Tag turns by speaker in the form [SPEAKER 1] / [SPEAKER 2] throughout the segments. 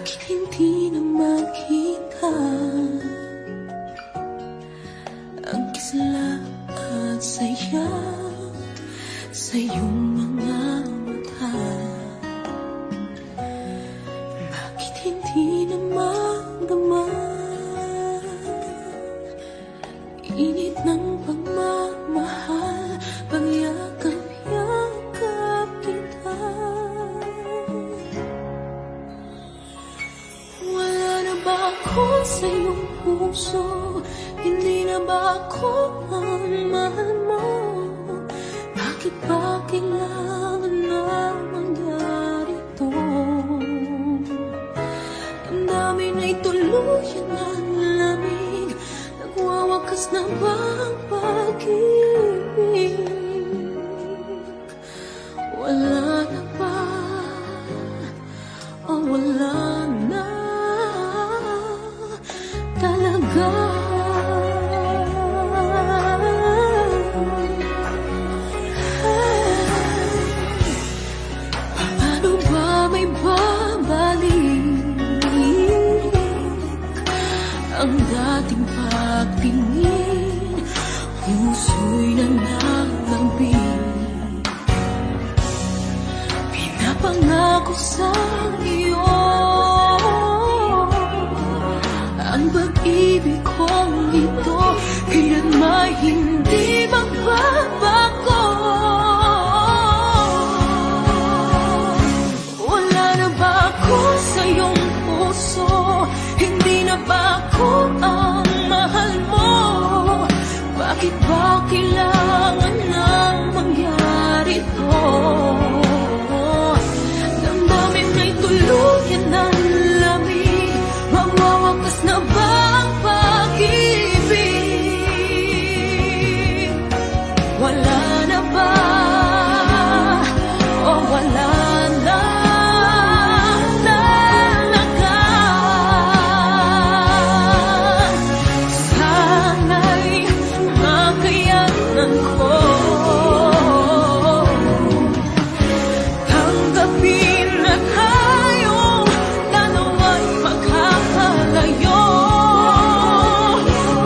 [SPEAKER 1] Bakit hindi na makita ang kisla at saya sa iyong mga mata? Bakit hindi na magdama init ng pagmamahal, pagyakap-yakap kita? Wala na ba ako sa iyong puso? Hindi na ba ako ang mahal mo? Bakit ba kailangan na mangyari to? Damdamin ay tuluyan ng lamig, nagwawakas na ba ang pag-ibig? Wala na ba o wala na talaga? Paano ba may babalik ang dating pagtingin? Puso'y nananambing, pinapangako sa iyo ang pag-ibig kong ito, kailanman hindi magbabago. Wala na ba ako sa iyong puso? Hindi na ba ako ang mahal mo? Bakit ba kailangan nang mangyari to? Damdamin ay tuluyan ng lamig, magwawakas na ba ang pag-ibig? Wala na ba o wala na talaga? Sana'y makayanan ko tanggapin na tayong dalawa'y magkakalayo,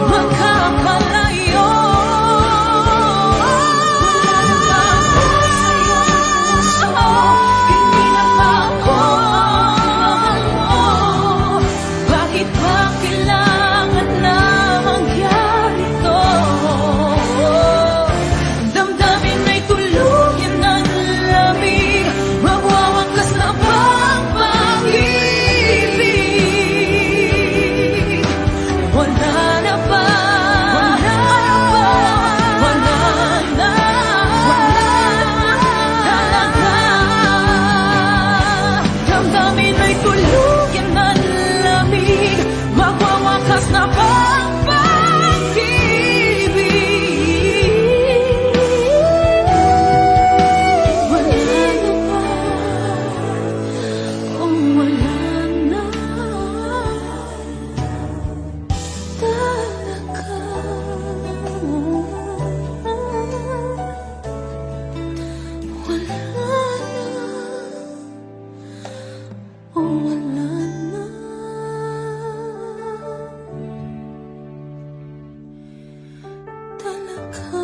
[SPEAKER 1] magkakalayo. Hindi na ba ako mahal mo? Bakit ba kailangan na mangyari to? Damdamin ay tuluyan ng lamig, magwawakas na ba ang pag-ibig? Wala na ba? Wala na talaga. Damdamin ay tuluyan ng lamig, magwawakas na ba ang pag-ibig? Wala na ba o wala na talaga? Wala na o wala na talaga?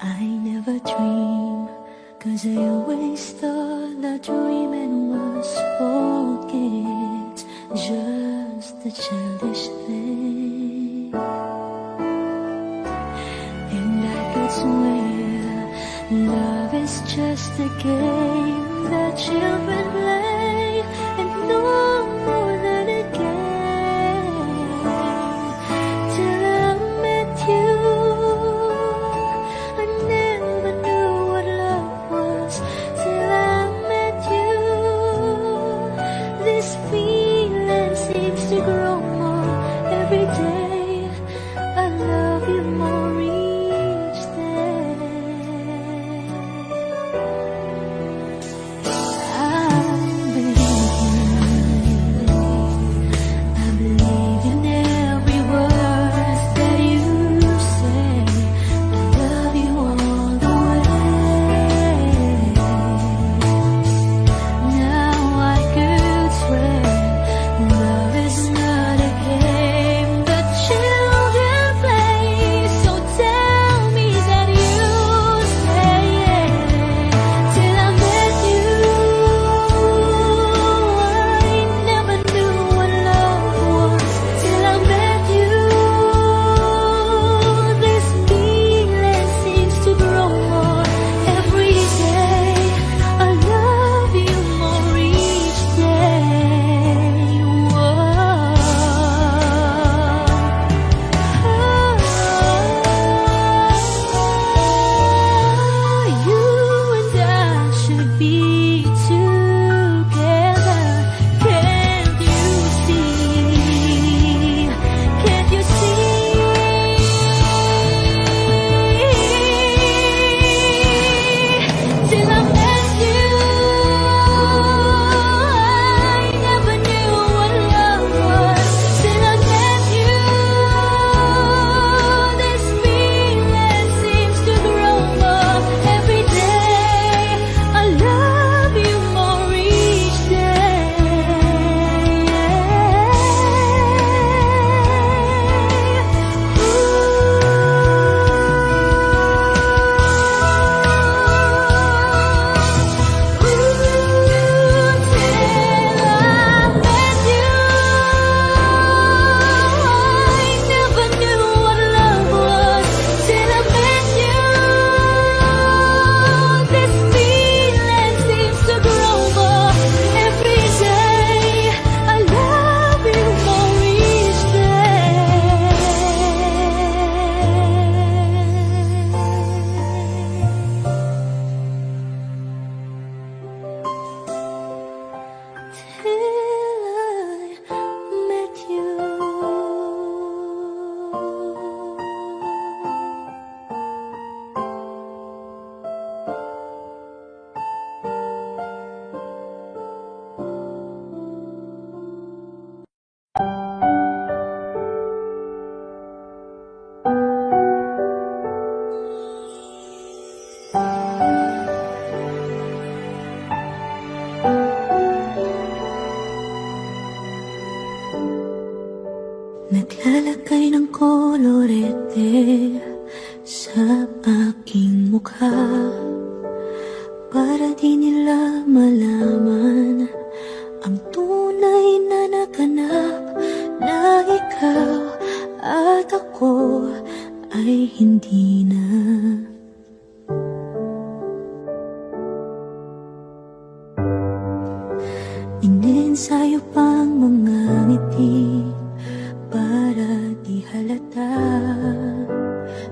[SPEAKER 1] I never dream, 'cause I always thought that dreaming was forget, just a childish thing. And I could swear love is just a game that children play, and no more than a game. Till I met you, I never knew what love was. Till I met you, mukha, para di nila malaman ang tunay na naganap, na ikaw at ako ay hindi na. Ininsayo pang mga ngiti para di halata.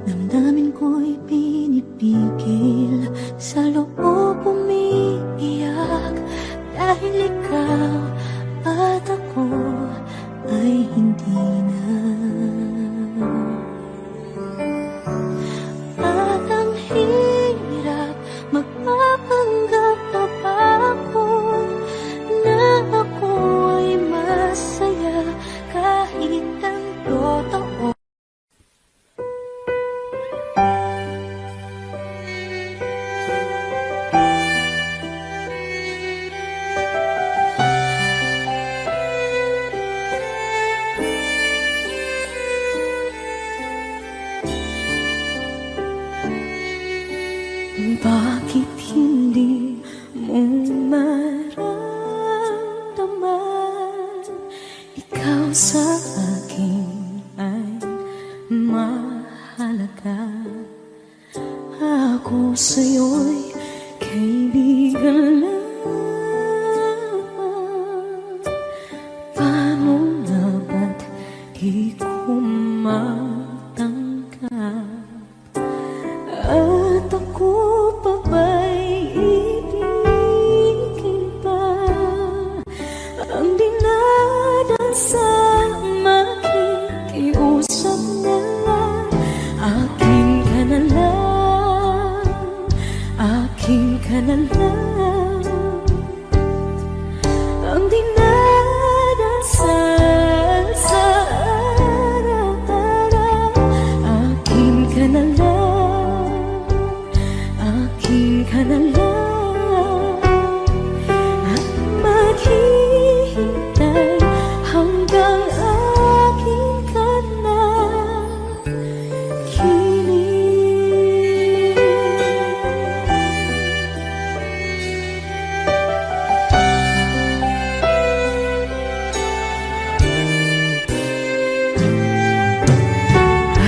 [SPEAKER 1] Damdamin ko'y pinipigil, sa loob umiiyak, dahil ikaw at ako ay hindi na. At ang hirap magpapanggap na pa ako na ako ay masaya kahit ang totoo. Bakit hindi mo maramdaman, ikaw sa akin ay mahalaga. Ako sa'yo'y kaibigan lang. Paano nga ba't di ko matanggap? At ako pa ba'y ibigin pa ang dinadasa, makikiusap na lang. Akin ka na lang, akin ka na lang. Ang dinadasal sa araw-araw, akin ka na lang, akin ka na lang. At maghihintay hanggang akin ka na kilig.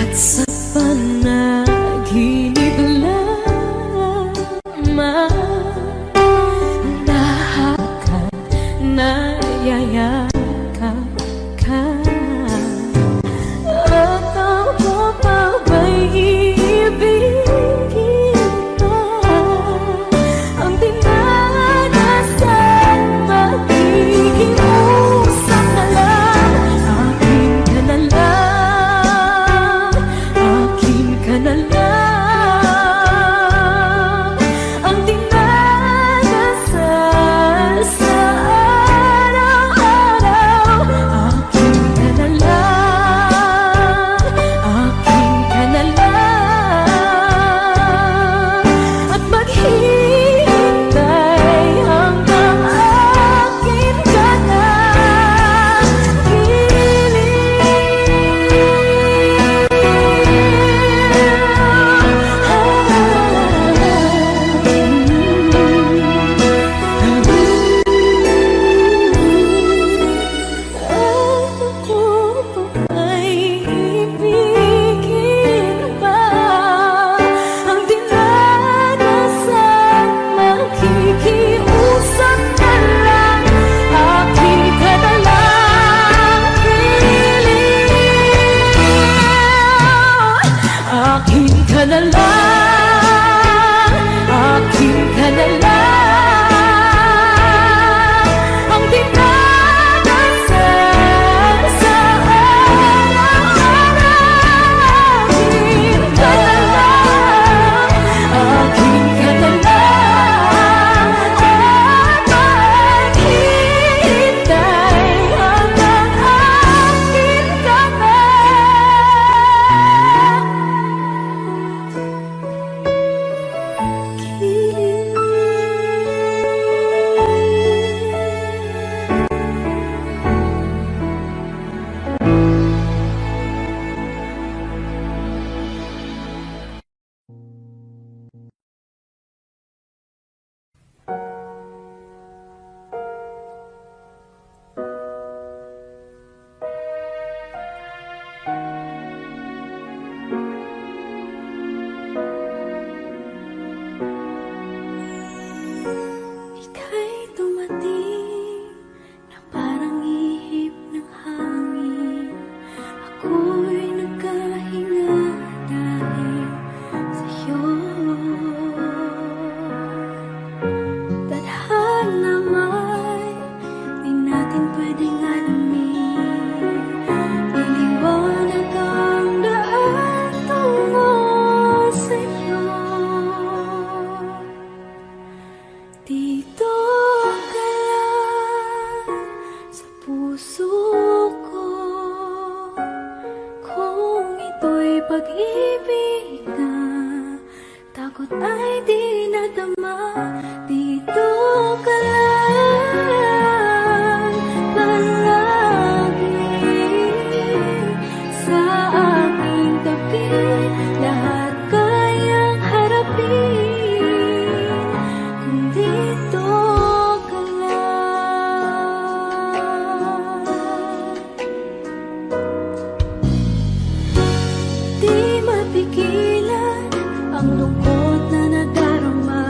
[SPEAKER 1] At sa panaginip lamang takot ay di nadama. Dito ka lang palagi sa aking tabi. Lahat kayang harapin kung dito ka lang. Di mapigilan ang lungkot na nadarama.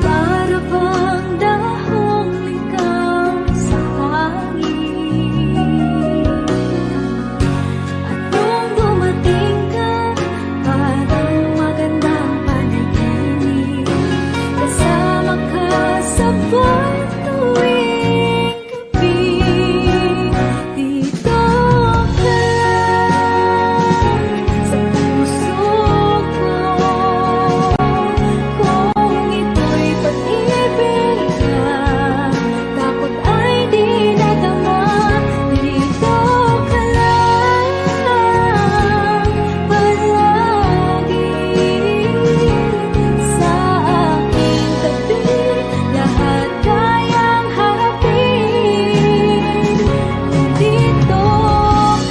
[SPEAKER 1] Para bang dahong likaw sa hangin. At nung dumating ka, parang magandang panaginip. Kasama ka sa buwan tuwing gabi. Dito ka lang sa puso ko. Kung ito'y pag-ibig ka, takot ay di nadama. Dito ka lang palagi sa aking tabi. Lahat kayang harapin kung dito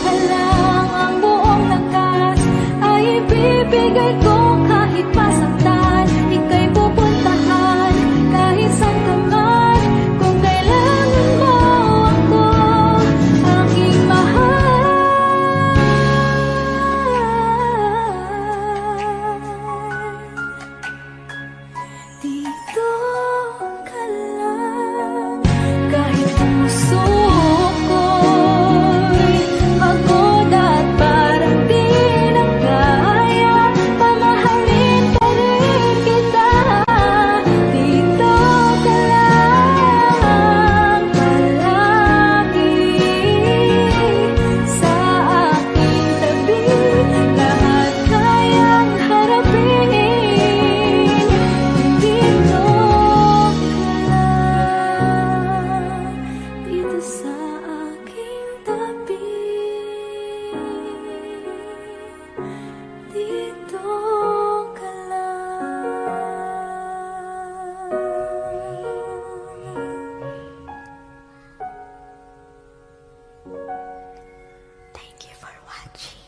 [SPEAKER 1] ka lang. Ang buong lakas ay ibibigay ko kahit masaktan. Ika'y pupuntahan kahit saan ka man. Kung kailangan mo ako, aking mahal. Dito ka lang. Kahit puso ko'y pagod at parang di na kaya, mamahalin pa rin kita. Dito ka lang palagi sa aking tabi. Lahat kayang harapin kung dito ka lang. Dito sa aking tabi. Dito ka lang. Thank you for watching.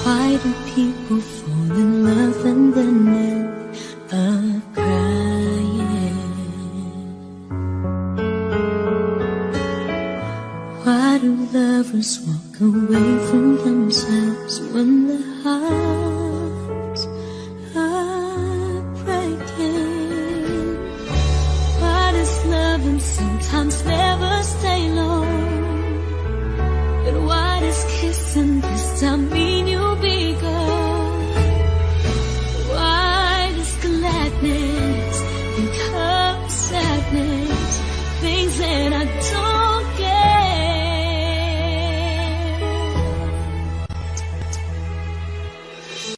[SPEAKER 1] Why do people fall in love and then end up crying? Why do lovers walk away from themselves when their hearts are breaking? Why does loving sometimes never stay long? And why does kissing this time mean you'll be gone? Why does gladness become sadness? Things that I don't get.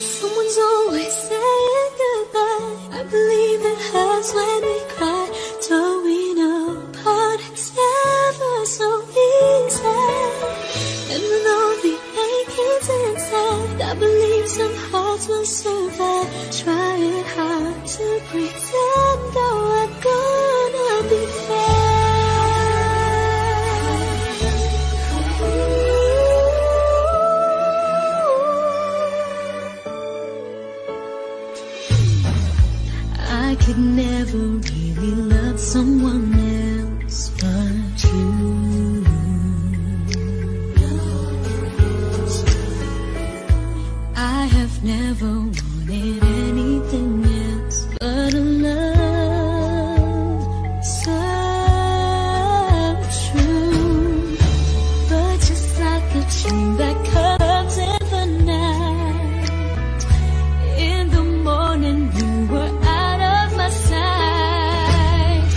[SPEAKER 1] Someone's always saying goodbye. I believe it hurts when we cry. Towing apart, it's never so easy. And with all the achings inside, I believe some hearts will survive. Trying hard to pretend that we're gonna be fine. I could never really love someone else but you. I have never wanted anything else but a love so true. But just like a dream that comes in the night, in the morning you were out of my sight.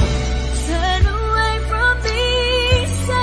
[SPEAKER 1] Turn away from me, so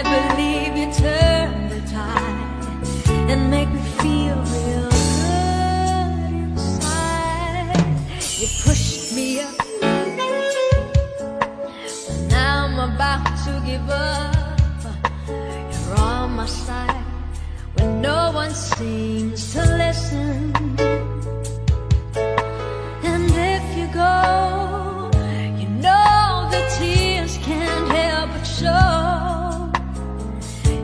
[SPEAKER 1] believe you turn the tide and make me feel real good inside. You pushed me up when I'm about to give up. You're on my side when no one seems to listen. And if you go, you know the tears can't help but show.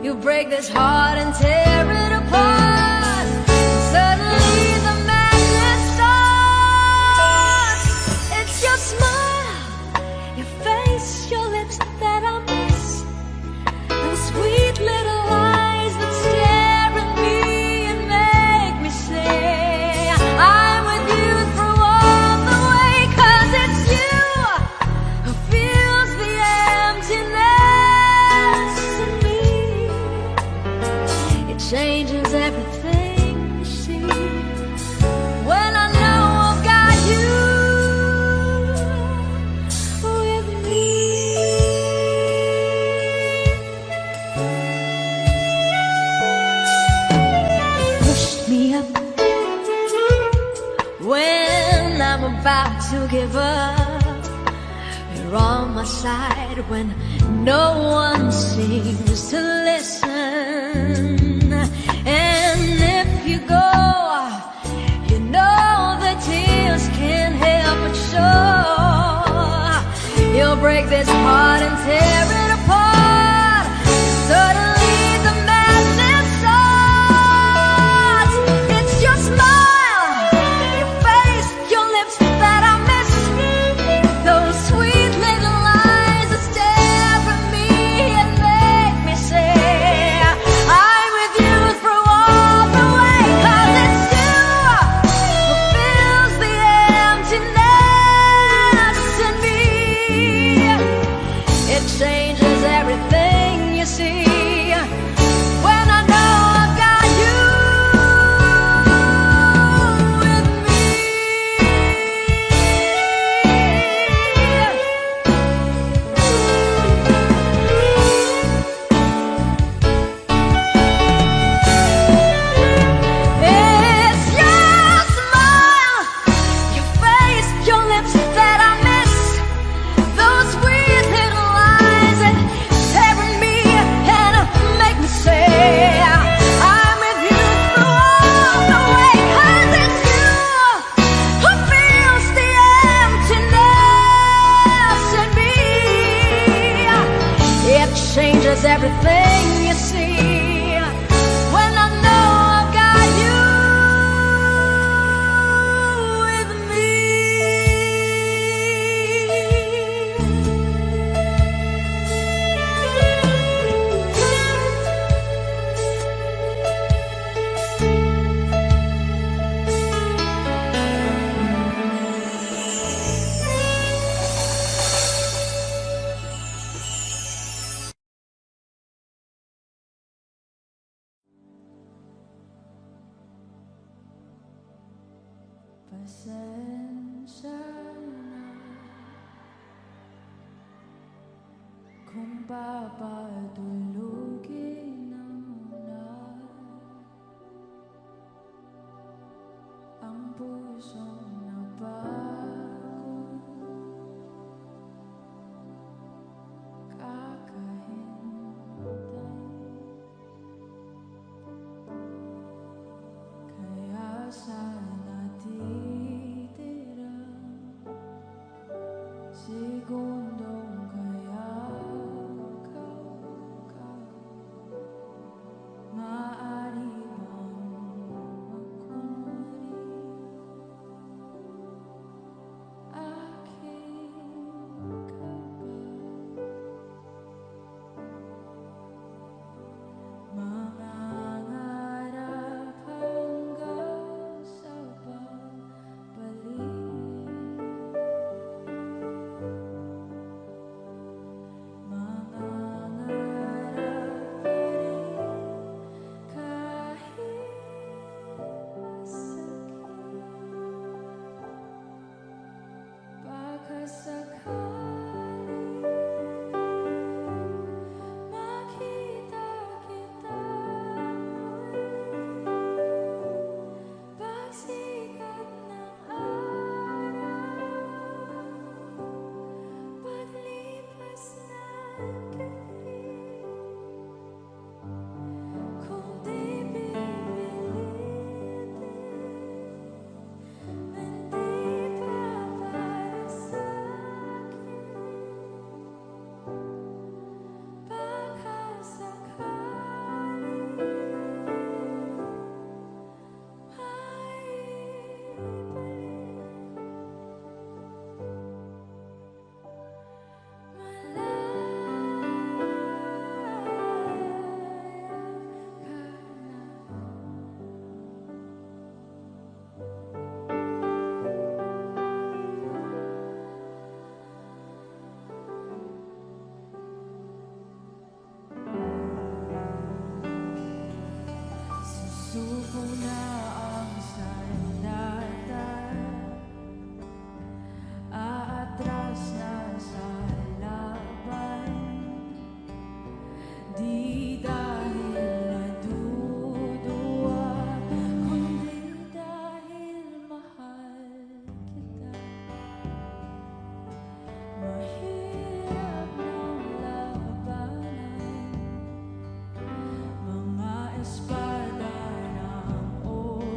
[SPEAKER 1] You break this heart and tear it apart. Suddenly the madness starts. It's your smile, your face, your lips that I miss. Those sweet little eyes that stare at me and make me say I'm with you through all the way. 'Cause it's you who fills the emptiness in me. It changes everything you see when I know I've got you with me. Pushed me up when I'm about to give up. You're on my side when no one seems to listen. And if you go, you know the tears can't help but show. You'll break this heart and tear it apart. Suddenly the madness starts. It's your smile, your face, your lips that I miss. Those sweet little eyes that stare at me and make me say I'm with you through all the way. 'Cause it's you who fills the emptiness in me. It changes everything you see when I know I've got you with me. It's your smile, your face, your lips that I miss. Those sweet little eyes that stare at me and make me say I'm with you through all the way. 'Cause it's you who fills the emptiness in me. It changes everything you see when I know I've got you with me. Pasensya na kung papatulugin na muna ang pusong napagod. Kakahintay kaya sana titira segundong kaya ka
[SPEAKER 2] Suko na ang sandata, aatras na sa laban. Di dahil naduduwa, kundi dahil mahal kita. Mahirap ng labanan, mga espada ng oras.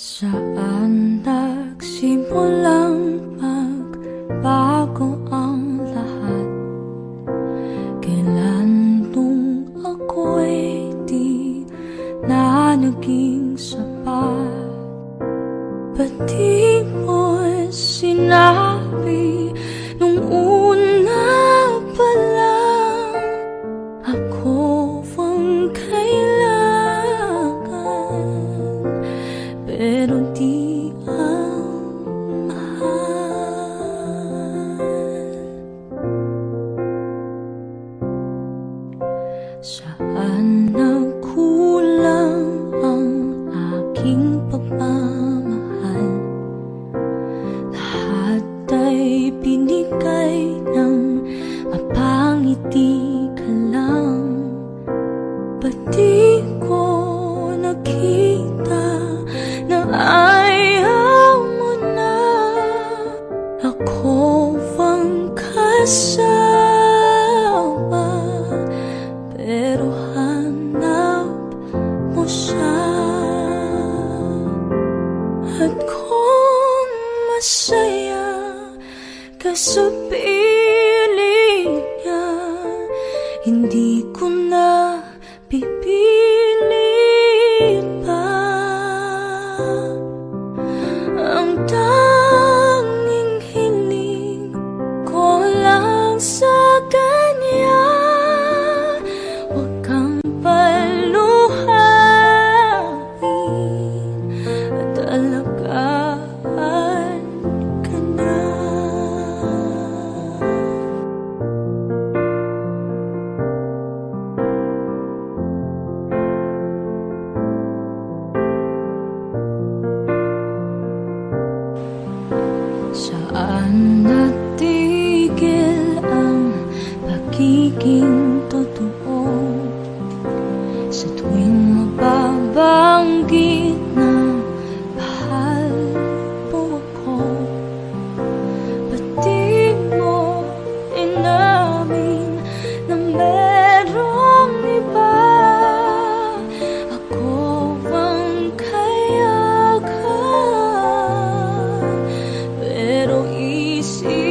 [SPEAKER 2] Saan nagsimulang magbago ang lahat? Kailan nung ako'y di na naging sapat? Ba't di mo sinabi nung una pa lang ako ang kailangan, pero di ang mahal? Saan nagkulang ang aking pagmamahal? Lahat ay binigay ng mapangiti ka lang. Ba't di ko nakita na ayaw mo na ako ang kasama, pero hanap mo siya? At kung masaya ka sa piling niya, hindi ko na pipilit pa. Ang tanging hiling ko lang sa kanya, huwag kang paluhain at alagaan ka na. Saan natigil ang pagiging totoo? Sa tuwing mababanggit na mahal mo ako, ba't di mo inamin na merong iba? Ako ang kayagan, pero isip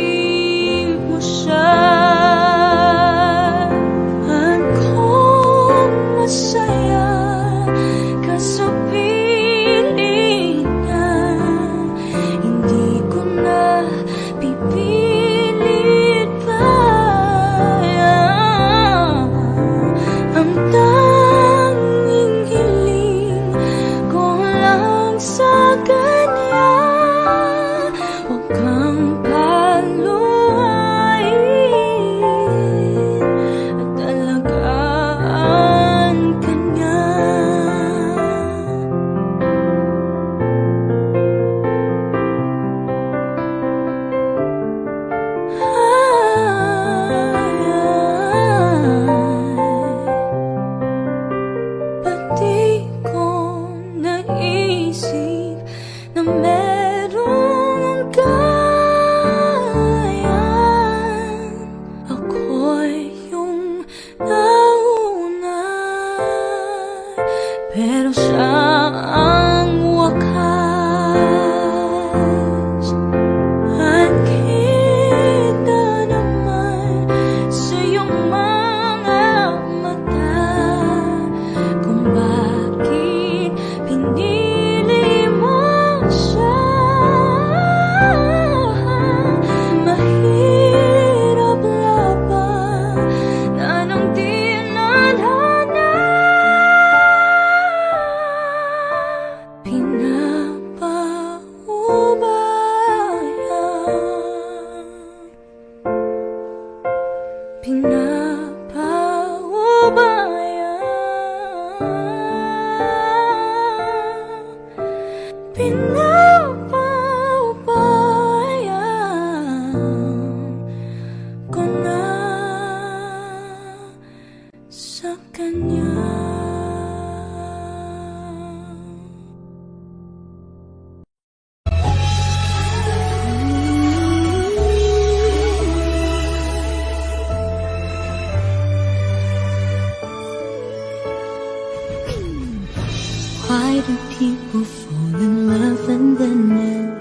[SPEAKER 2] Why do people fall in love and then end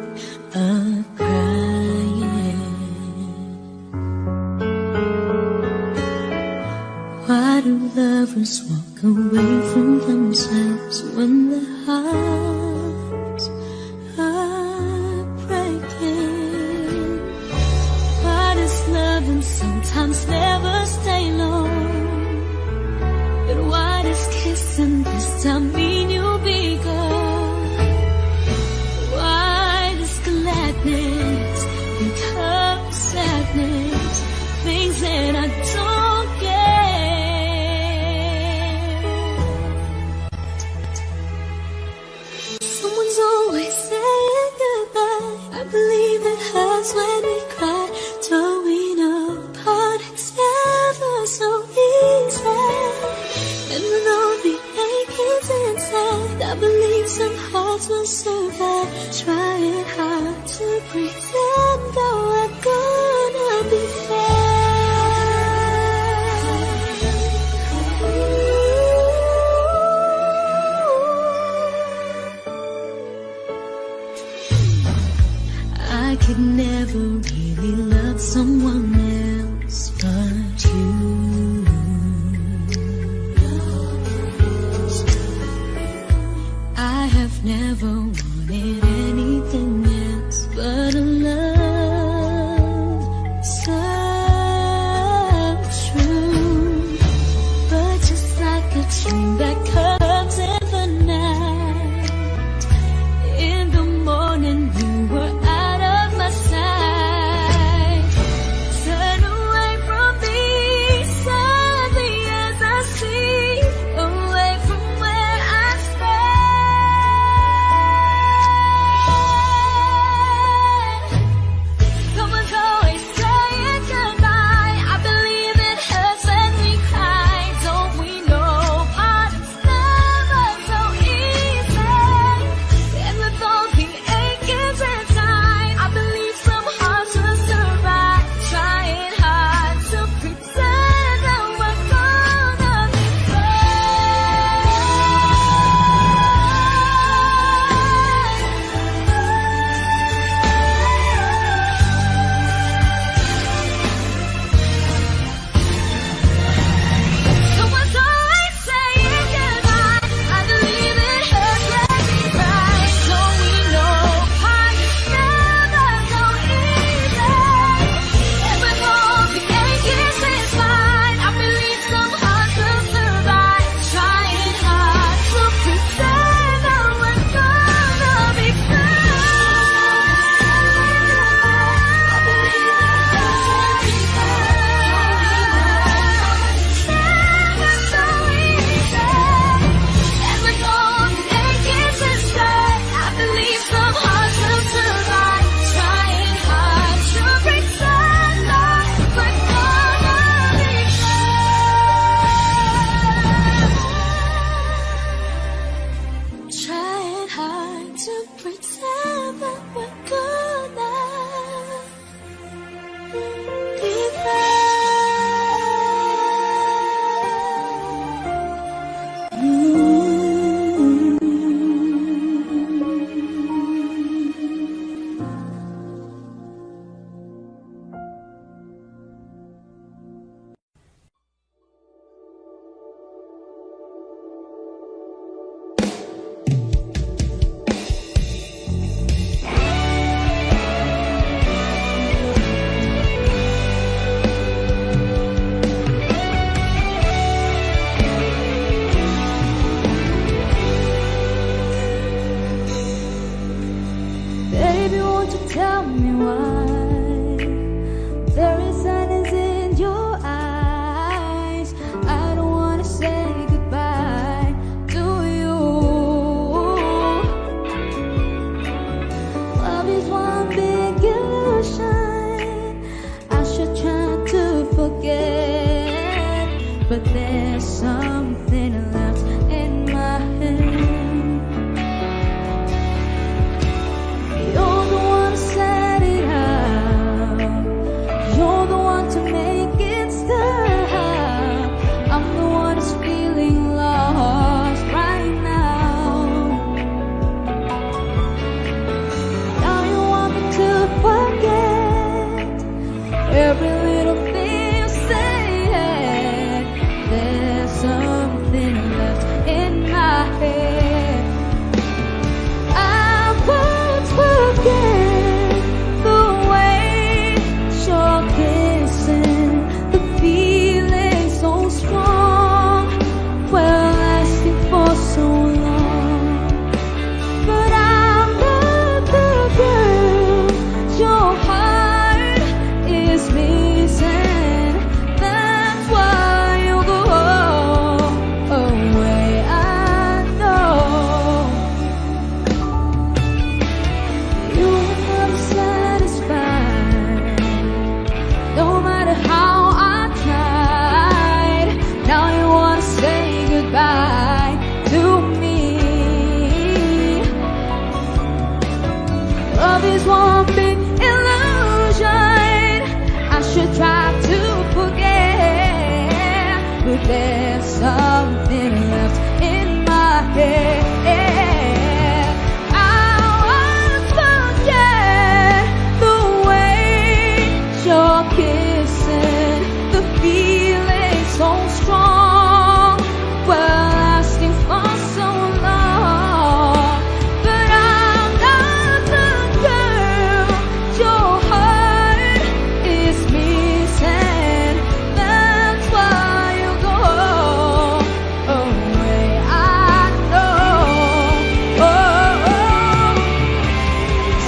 [SPEAKER 2] up crying? Why do lovers walk away from themselves when their hearts are breaking? Why does loving sometimes never stay long? But why does kissing this time mean you'll be gone? Why does gladness become sadness? Things that I don't get. Someone's always saying goodbye. I believe it hurts when we cry. Don't we know part it's never so easy? And with all the aching inside, I believe some hearts will survive. Trying hard to pretend that we're gonna be fine. I could never really love someone else but you. I have never wanted anything else but a love so true. But just like a dream that comes in the night, in the morning you were out of my sight. Turn away from me, sadly as I see, away from where I stand. Someone's always saying goodbye. I believe it hurts when we cry. Don't we know part it's never so easy? And with all the aching inside, I believe some hearts will survive. Trying hard to pretend that we're gonna be Someone's always saying goodbye. I believe it hurts when we cry. Don't we know part it's never so easy? And with all the aching inside, I believe some hearts will survive. Trying hard to pretend that we're gonna be Trying hard to pretend that we're gonna be Baby, won't you tell me why there is sadness in your eyes? I don't wanna say goodbye to you. Love is one big illusion. I should try to forget, but there's something left in my head. You're the one who set it up.
[SPEAKER 1] there's something left in my head. I won't forget the way you're kissing, the feeling so strong, well, lasting for so long. But I'm not the girl your heart is missing. That's why you go away. I know.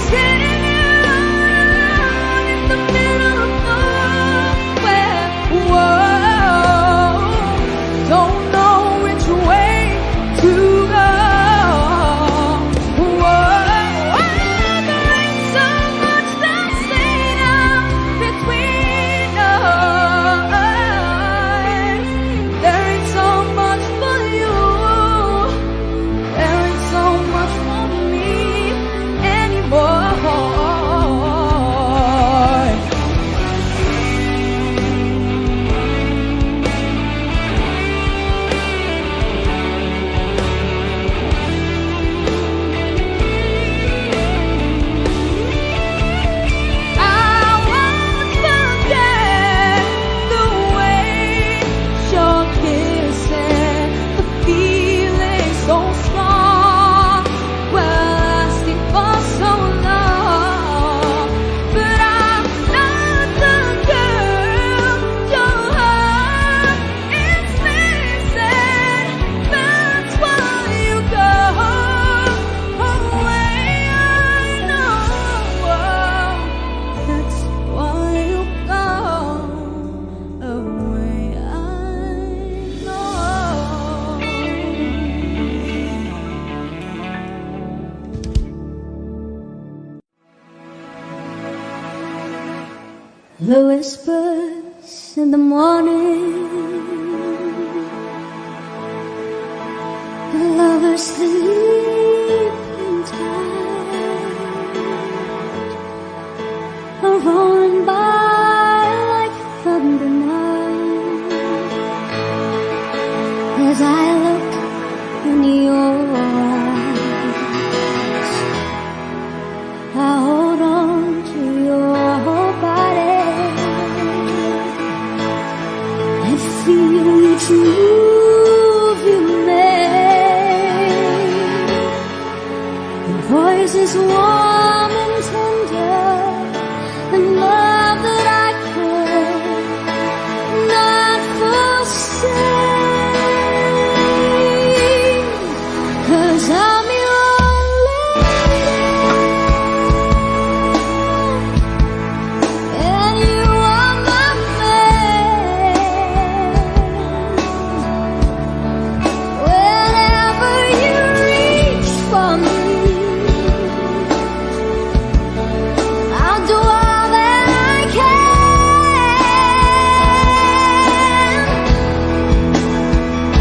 [SPEAKER 1] Sitting alone in the middle of nowhere. Whoa, don't know which way to go. Whoa, there ain't so much that's staying out between us. There ain't so much for you. There ain't so much for me anymore. I won't forget the way you're kissing, the feeling so strong, well, lasting for so long. But I'm not the girl your heart is missing. That's why you go away. I know. That's why you go away. I know. The whispers in the morning, the lovers sleeping tight, are rolling by like thunder now. As I look in your eyes, I hold on to your body and feel each move you make. Your voice is warm and tender, and love that I could not forsake. 'Cause I'm your lady, and you are my man. Whenever you reach for me, I'll do all that I can.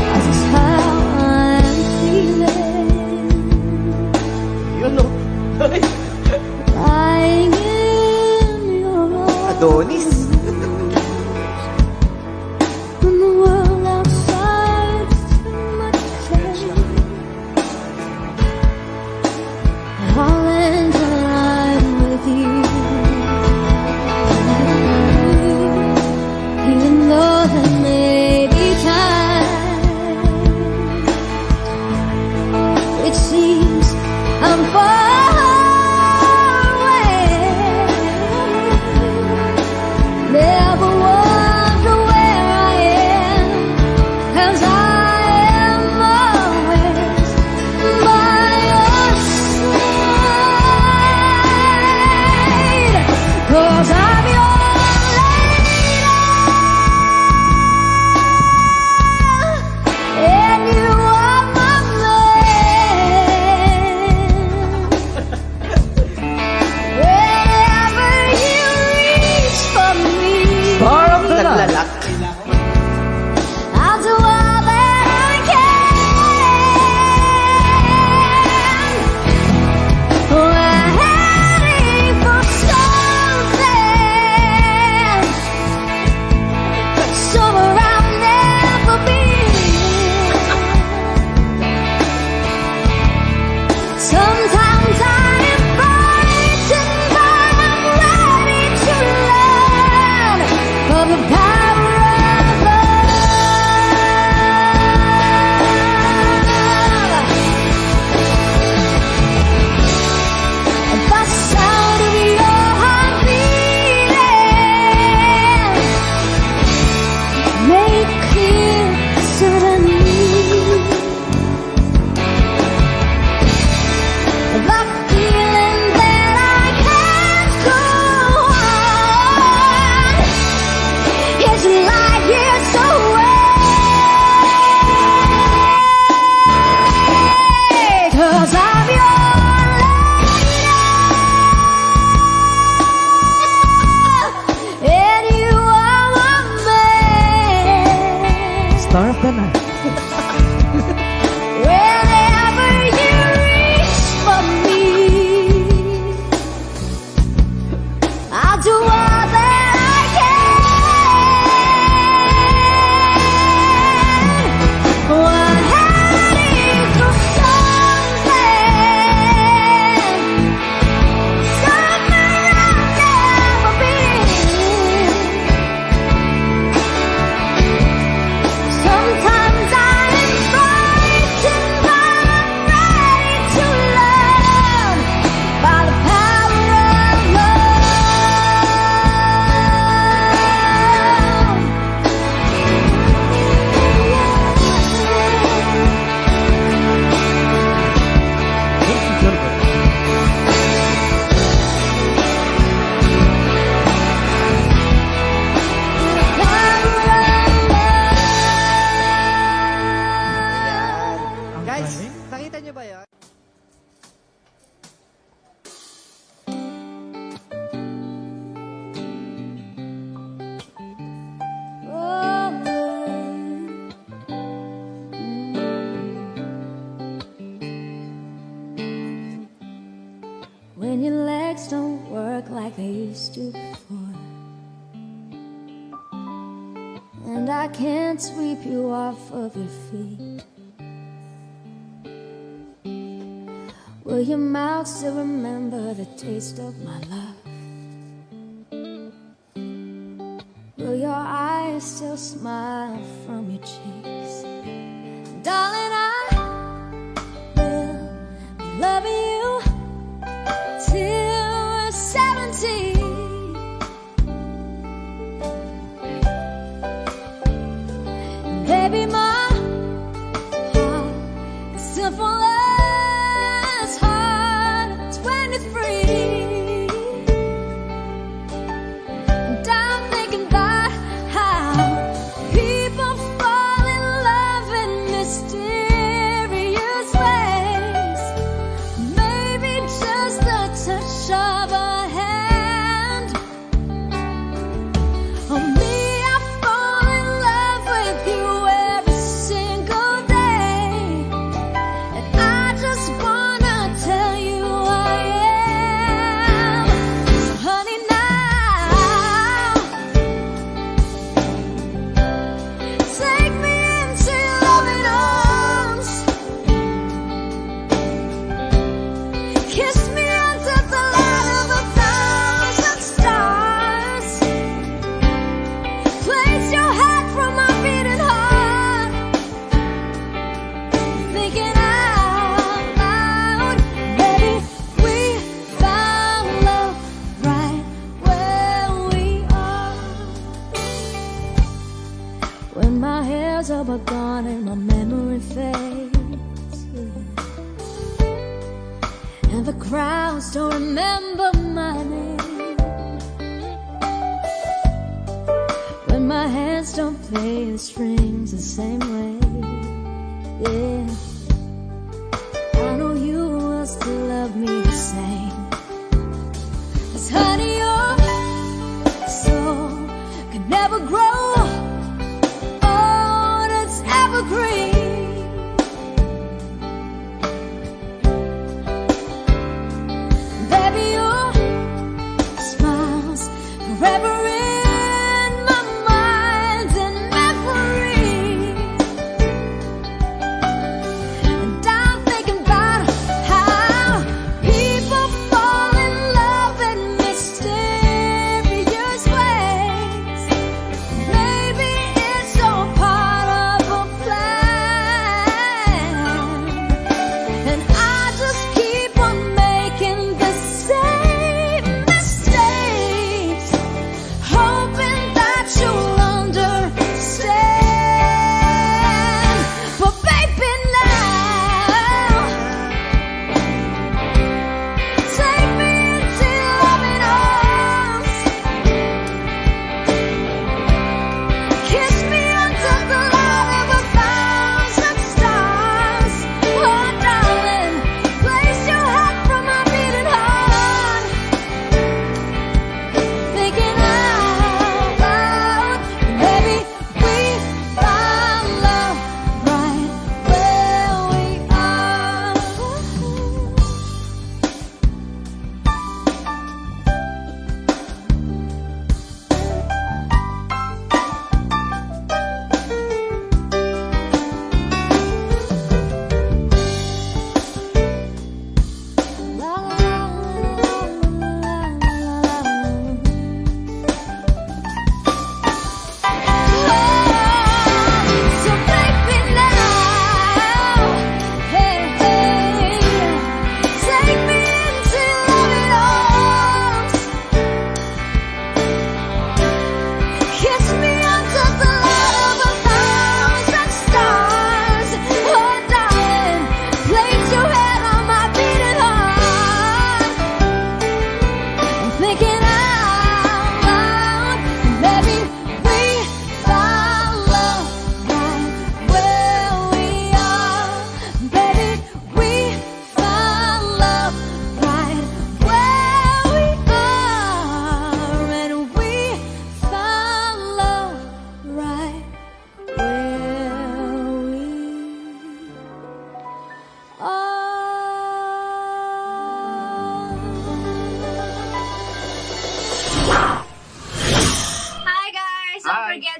[SPEAKER 1] 'Cause it's how I'm feeling,
[SPEAKER 3] Yun, no?
[SPEAKER 1] lying in your arms.
[SPEAKER 3] Adonis.
[SPEAKER 1] When the world outside's too much change, I'll end when I'm with you. Even though there may be times it seems I'm far away, Sometimes I am frightened, but I'm ready to learn of the power of love. The sound of your heart beating made clear suddenly. The feeling that I can't go on is light years away, 'cause I'm your lady and you are my man.
[SPEAKER 3] Star of the night.
[SPEAKER 1] Whenever you reach for me, I'll do all that I can. We're heading for something I've never been. Sometimes I am frightened, but I'm ready to learn by the power of
[SPEAKER 3] Guys, nakita niyo ba yan?
[SPEAKER 1] When your legs don't work like they used to before, and I can't sweep you off of your feet, will your mouth still remember the taste of my love? Will your eyes still smile from your cheeks? Darling, I will be loving you till we're 70. Baby, my heart is still full as hard at 23. And I'm thinking about how people fall in love in mysterious ways. Maybe just the touch of a hand. Or me, I fall in love with you every single day. And I just wanna tell you I am. So honey, now take me into your loving arms. Kiss me under the light of 1,000 stars. Place your head from my beating heart. Thinking out loud, baby, we found love right where we are. When my hair's all but gone and my memory fades, and the crowds don't remember my name, when my hands don't play the strings the same way, yeah, I know you will still love me the same. 'Cause honey, your soul can never grow old, it's evergreen. Baby, your smile's forever in my mind and memory.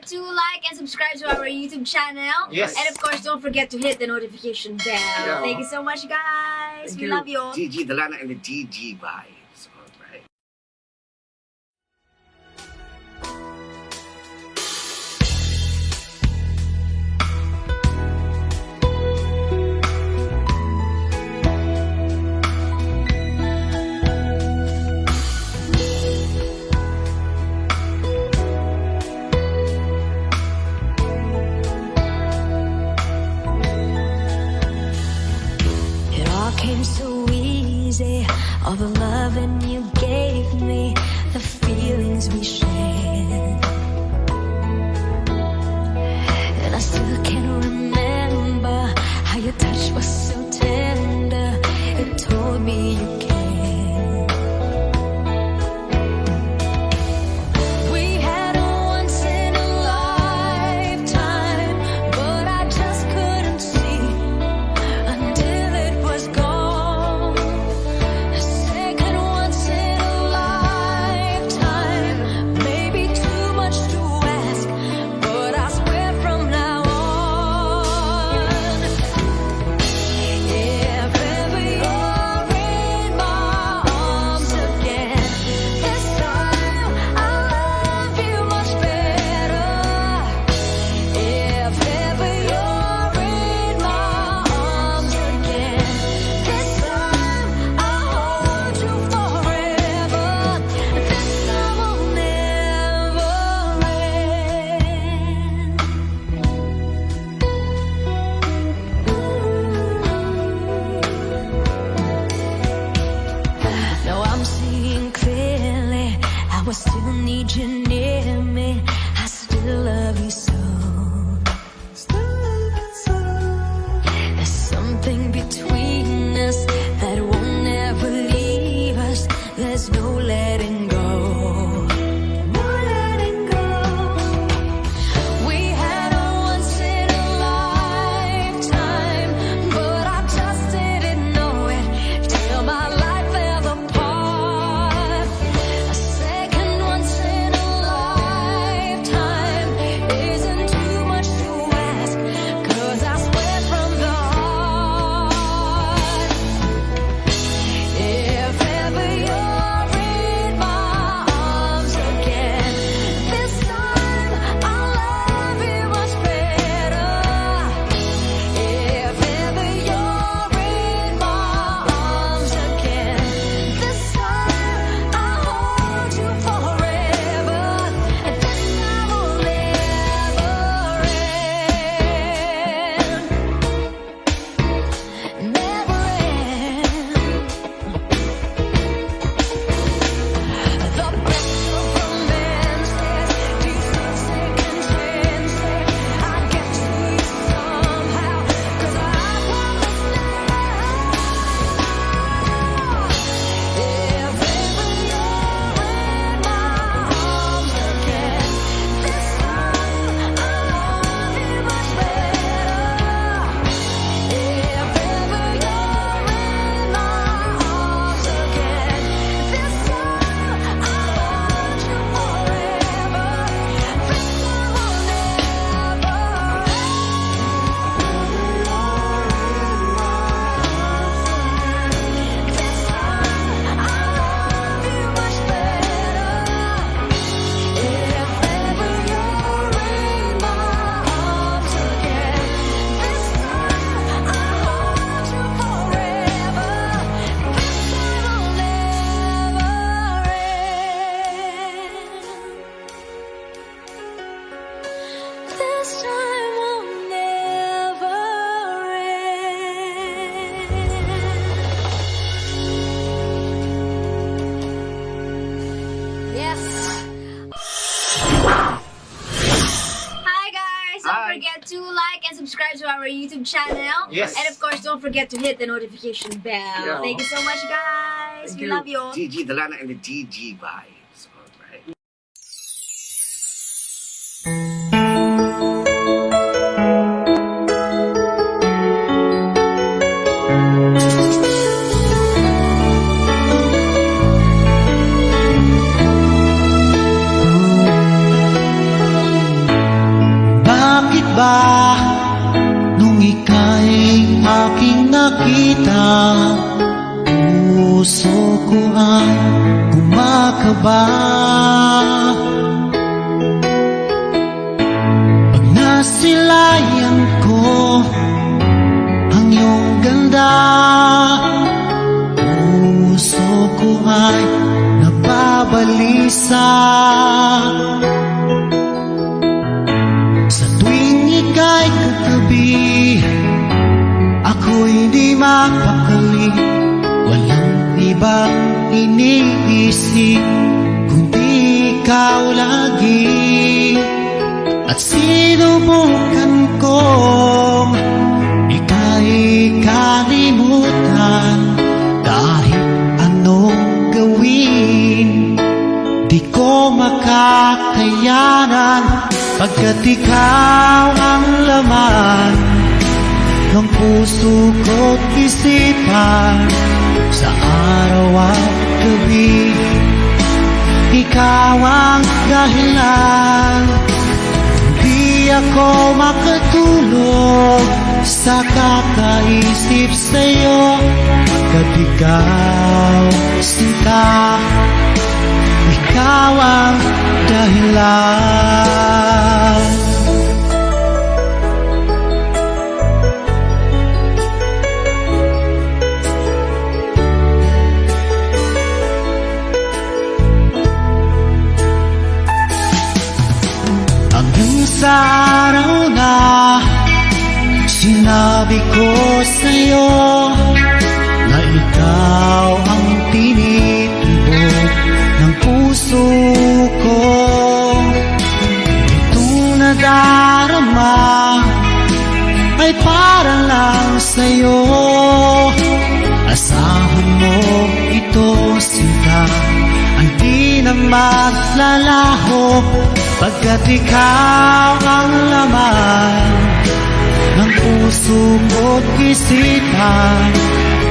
[SPEAKER 2] forget to like and subscribe to our YouTube channel.
[SPEAKER 4] Yes.
[SPEAKER 2] And of course, don't forget to hit the notification bell.
[SPEAKER 4] Yeah.
[SPEAKER 2] Thank you so much, guys. We love you.
[SPEAKER 4] GG Dalana and the GG vibes. Alright.
[SPEAKER 1] It all came so easy, all the loving you gave me, the feelings we shared. And I still can remember how your touch was so tender. It told me you cared. We had a once in a lifetime, but I just couldn't see until it was gone. A second once in a lifetime, maybe too much to ask, but I swear from now on, if ever you're in my arms again, this time I'll love you much better. If ever you're in my arms again, this time I'll hold you forever. This time will never end. Now I'm seeing clearly, I will still need you near me. I still love you so. There's something between us that won't ever leave us. There's no letting go. No letting go. We had a once in a lifetime, but I just didn't know it till my life fell apart. A second once in a lifetime isn't too much to ask, 'cause I swear from the heart, if ever you're in my arms again, this time I'll love you much better. If ever you're in my arms again, this time I'll hold you forever. And this time will never end. Never end. The best of romances deserve second chances. I get to you somehow, 'cause I promise now, if ever you're in my arms again, this time I'll love you much better. If ever you're in my arms again, this time I'll hold you forever. This time will never end. This time I'll love you much better. If ever you're in my arms again, this time I'll hold you forever. This time will never end. This time will never end. Yes.
[SPEAKER 2] Hi, guys. Don't
[SPEAKER 4] Hi.
[SPEAKER 2] forget to like and subscribe to our YouTube channel.
[SPEAKER 4] Yes.
[SPEAKER 2] And of course, don't forget to hit the notification bell.
[SPEAKER 4] Yeah.
[SPEAKER 2] Thank you so much, guys. We love you.
[SPEAKER 4] GG Dalana and the GG vibes. Alright.
[SPEAKER 5] puso ko ang kumakaba pag nasilayan ko ang iyong ganda. Puso ko ay nababalisa sa tuwing ika'y katabi. Ako'y di mapakali, walang ibang iniisip kundi ikaw lagi. At sinubukan kong ika'y kalimutan, kahit anong gawin di ko makakayanan, pagkat ikaw ang laman ng puso ko't isipan sa araw at gabi. Ikaw ang dahilan, di ako makatulog sa kakaisip sa'yo, pagkat ikaw sinta, ikaw ang dahilan. Hanggang sa araw na sinabi ko sa'yo na ikaw ang tinitibok ng puso ko. Itong nadarama ay para lang sa'yo. Asahan mo ito, sinta, ang di na maglalaho, pagkat ikaw ang laman ng puso ko't isipan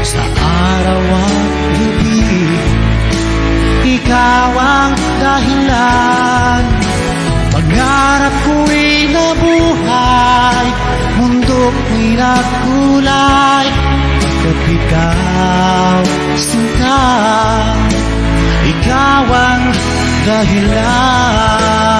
[SPEAKER 5] sa araw at gabi. Ikaw ang dahilan, pangarap ko'y nabuhay, mundo ko'y nagkulay, pagkat ikaw sinta, ikaw ang dahilan.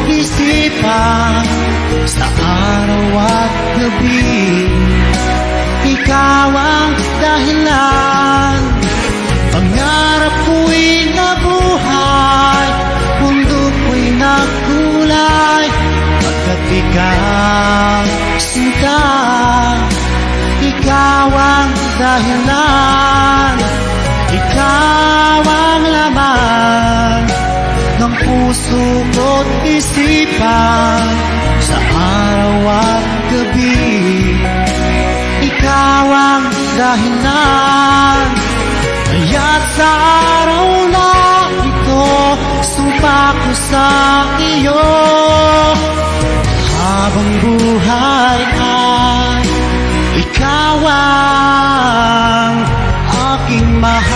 [SPEAKER 5] Isipan sa araw at gabi. Ikaw ang dahilan, pangarap ko'y nabuhay, mundo ko'y nagkulay, pagkat ikaw sinta, ikaw ang dahilan. Ikaw ang laman ng puso ko't isipan sa araw at gabi. Ikaw ang dahilan, kaya't sa araw na ito sumpa ko sa iyo. Habang buhay ay ikaw ang aking mahal.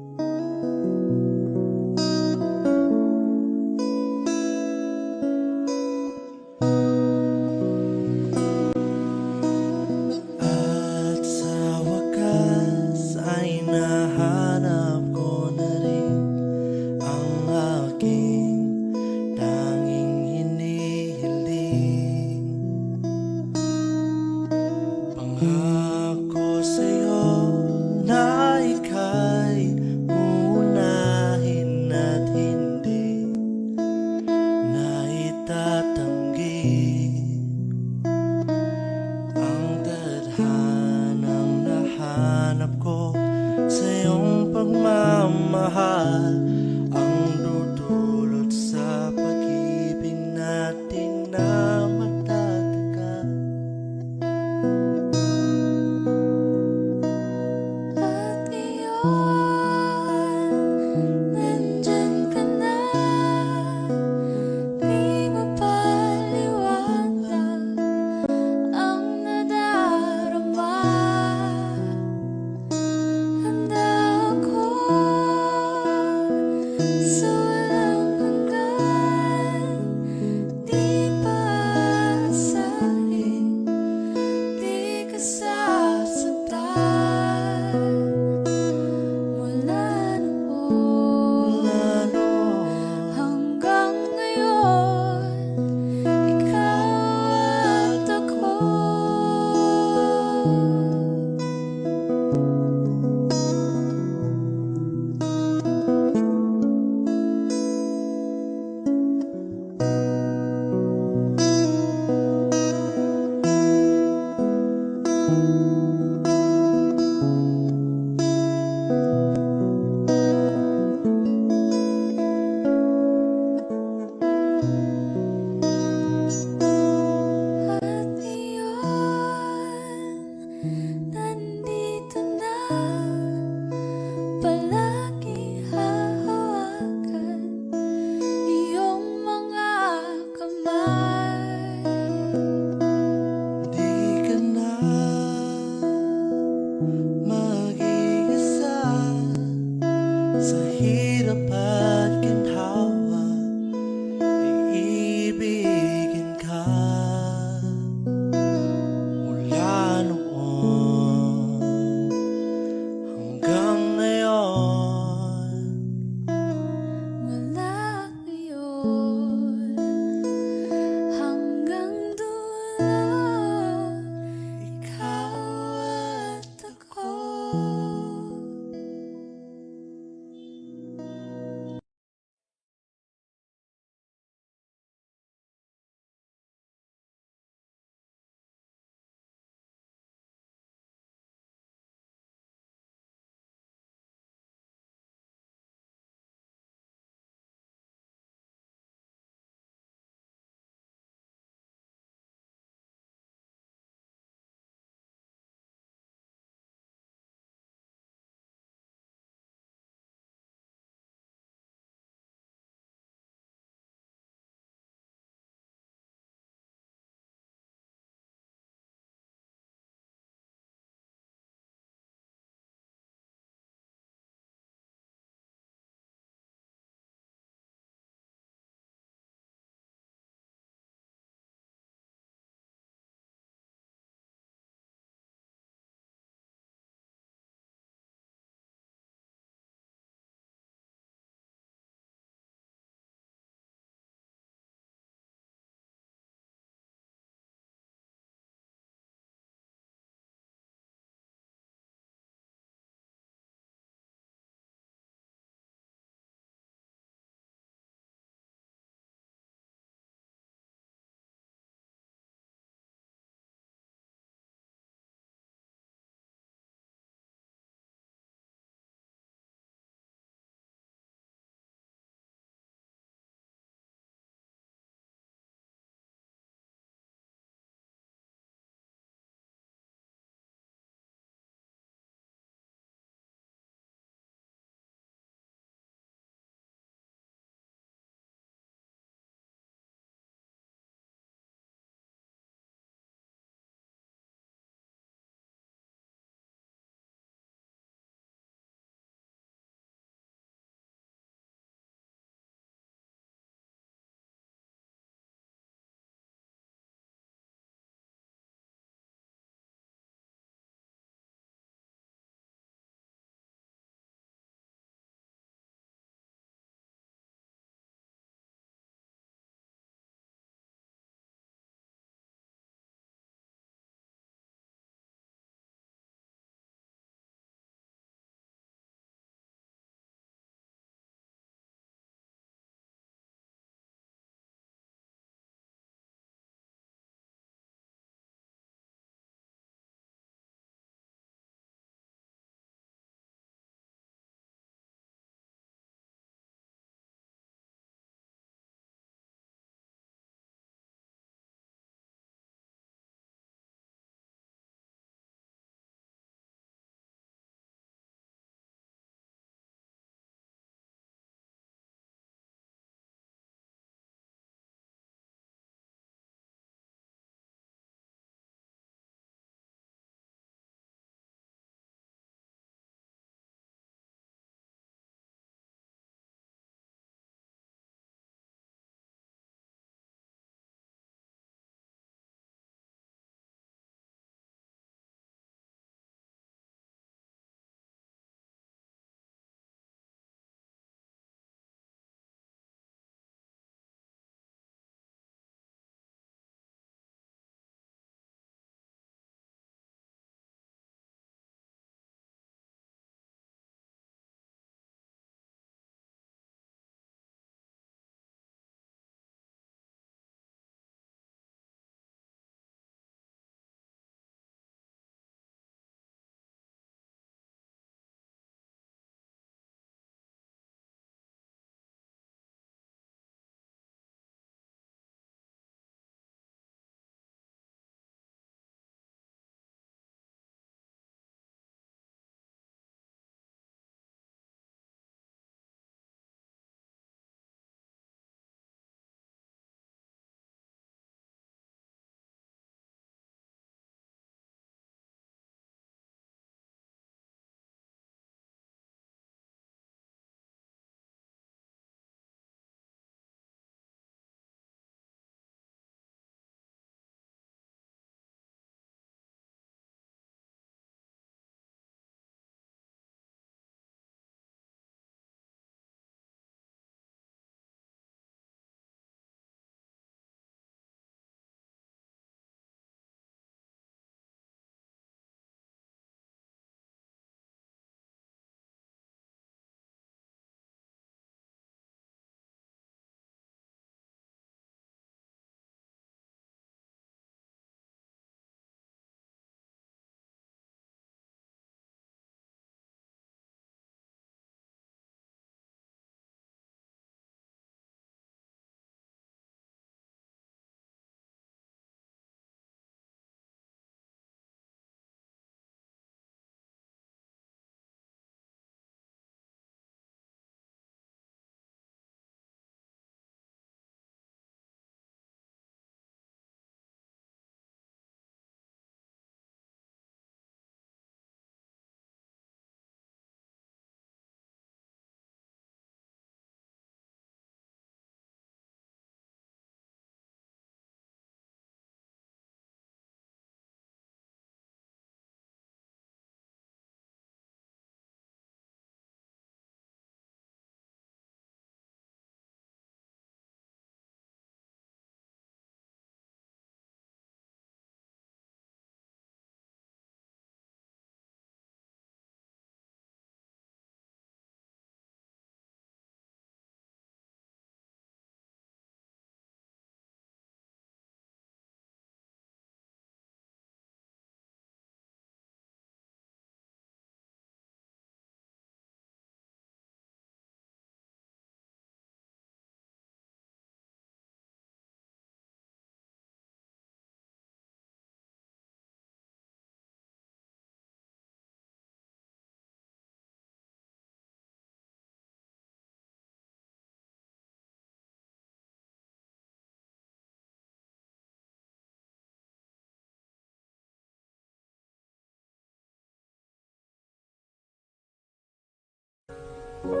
[SPEAKER 2] Talaga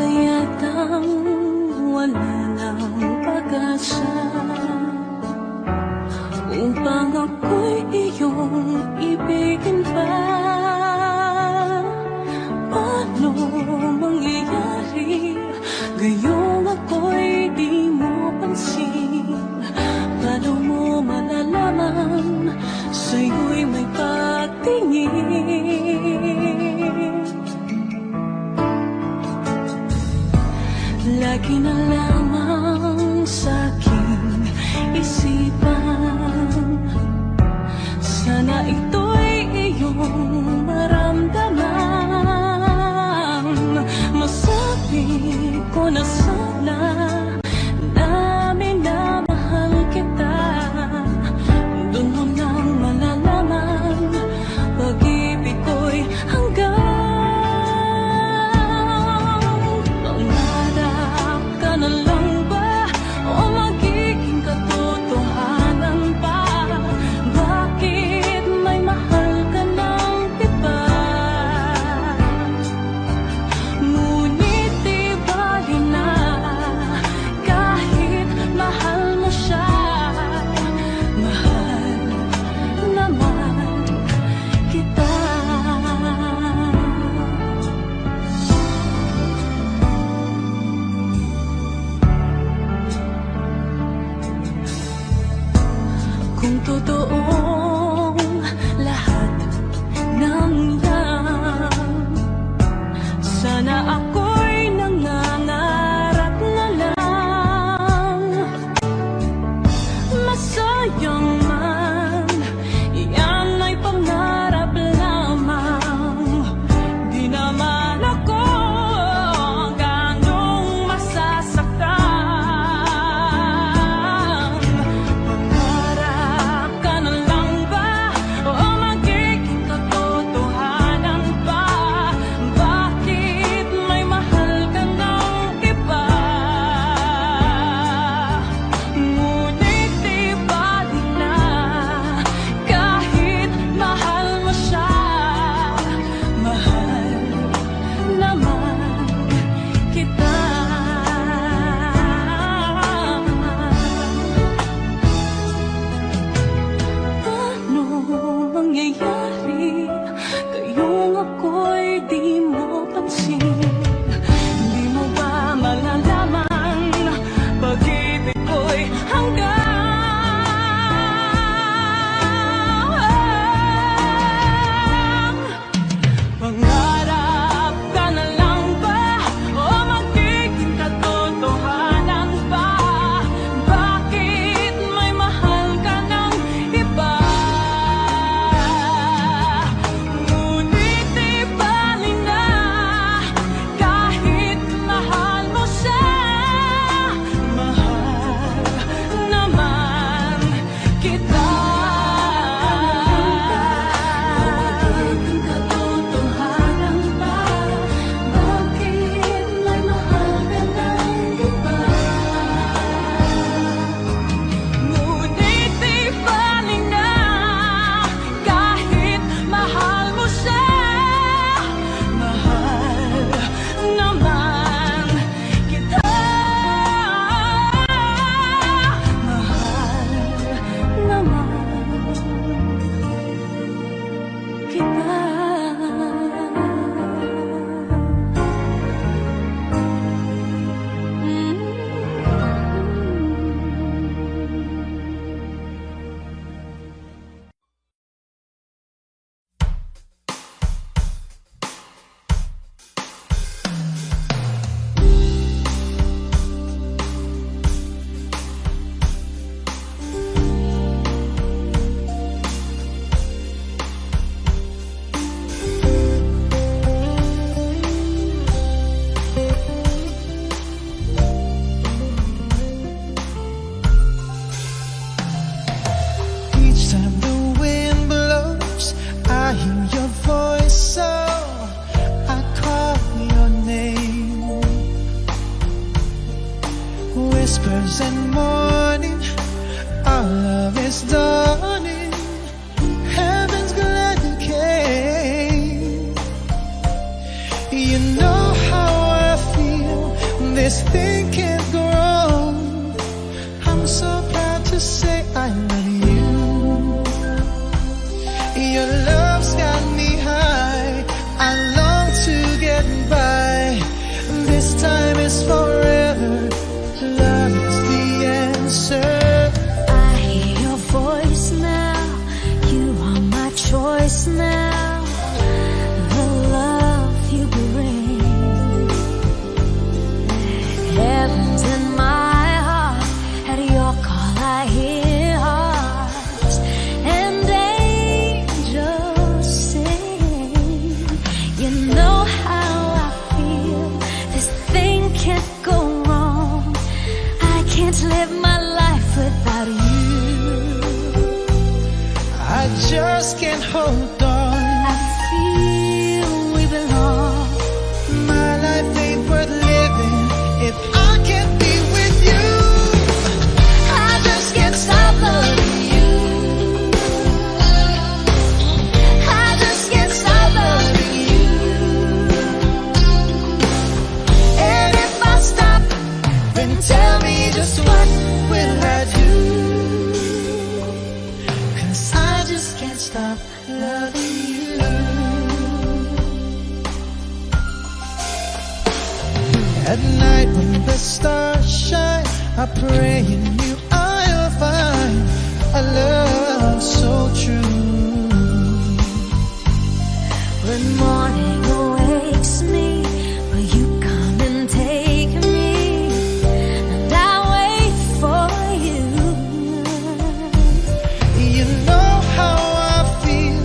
[SPEAKER 2] yatang wala ng pag-asa upang ako'y iyong ibigin pa. Paano mangyayari gayong ako'y di mo pansin? Paano mo malalaman sa'yo'y may pagtingin? Lagi na lamang sa'king isipan, sana ito'y iyong maramdaman. Masabi ko na sana na minamahal kita. Doon mo nang malalaman pag-ibig ko'y hanggang na lang ba o magiging katotohanan pa? Bakit may
[SPEAKER 5] At night when the stars shine, I pray in you I'll find a love so true.
[SPEAKER 1] When morning awakes me, will you come and take me? And I'll wait for you.
[SPEAKER 5] You know how I feel,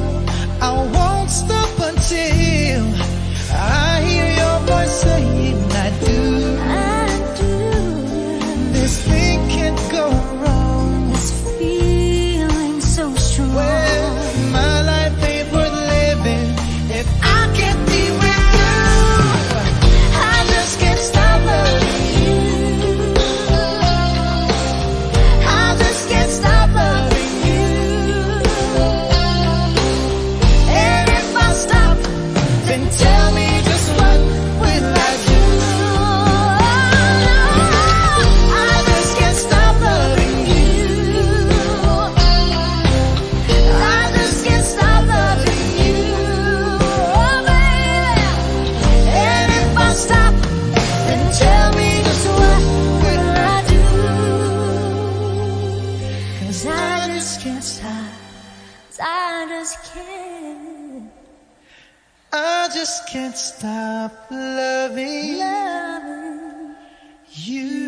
[SPEAKER 5] I won't stop until I hear your voice saying I do.
[SPEAKER 1] I do.
[SPEAKER 5] This thing can't go wrong.
[SPEAKER 1] This feeling so strong.
[SPEAKER 5] Well, my life ain't worth living if I can't be with you.
[SPEAKER 1] I just can't stop loving you. I just can't stop loving you. And if I stop,
[SPEAKER 5] Then tell me just what will I do?
[SPEAKER 1] I just can't stop loving you. I just can't stop loving you, oh baby. And if I stop, then tell me just what will I do? 'Cause I just can't stop. 'Cause I just can't
[SPEAKER 5] I just can't stop loving
[SPEAKER 1] loving
[SPEAKER 5] you.